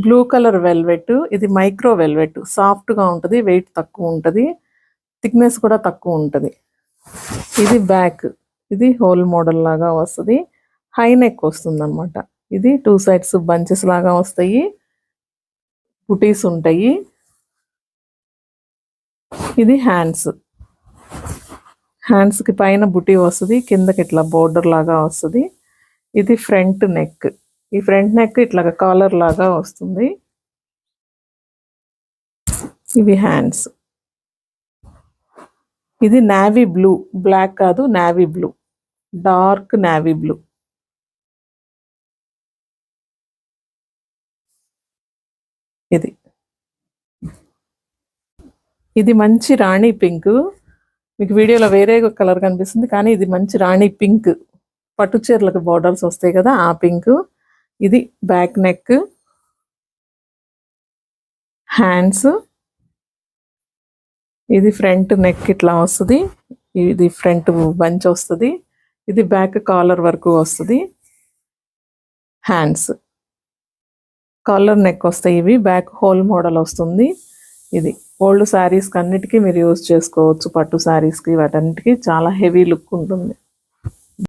Blue colour velvet, ఇది micro velvet, సాఫ్ట్గా ఉంటుంది, వెయిట్ తక్కువ ఉంటుంది, థిక్నెస్ కూడా తక్కువ ఉంటుంది. ఇది బ్యాక్, ఇది హోల్ మోడల్ లాగా వస్తుంది, హై నెక్ వస్తుంది అనమాట. ఇది 2 సైడ్స్ బంచెస్ లాగా వస్తాయి, బుటీస్ ఉంటాయి. ఇది హ్యాండ్స్కి పైన బుటీ వస్తుంది, కిందకి ఇట్లా బోర్డర్ లాగా వస్తుంది. ఇది ఫ్రంట్ నెక్, ఈ ఫ్రంట్ నెక్ ఇట్లా కాలర్ లాగా వస్తుంది. ఇవి హ్యాండ్స్. ఇది నావీ బ్లూ, బ్లాక్ కాదు, navy blue, dark navy blue. ఇది మంచి రాణి పింక్. మీకు వీడియోలో వేరే కలర్ కనిపిస్తుంది, కానీ ఇది మంచి రాణి పింక్. పట్టు చీరలకు బార్డర్స్ వస్తాయి కదా, ఆ పింక్. ఇది బ్యాక్ నెక్, హ్యాండ్స్. ఇది ఫ్రంట్ నెక్ ఇట్లా వస్తుంది, ఇది ఫ్రంట్ బంచ్ వస్తుంది, ఇది బ్యాక్ కాలర్ వరకు వస్తుంది. హ్యాండ్స్ కాలర్ నెక్ వస్తాయి, ఇవి బ్యాక్ హోల్ మోడల్ వస్తుంది. ఇది ఓల్డ్ శారీస్కి అన్నిటికీ మీరు యూజ్ చేసుకోవచ్చు, పట్టు శారీస్కి వాటన్నిటికీ చాలా హెవీ లుక్ ఉంటుంది.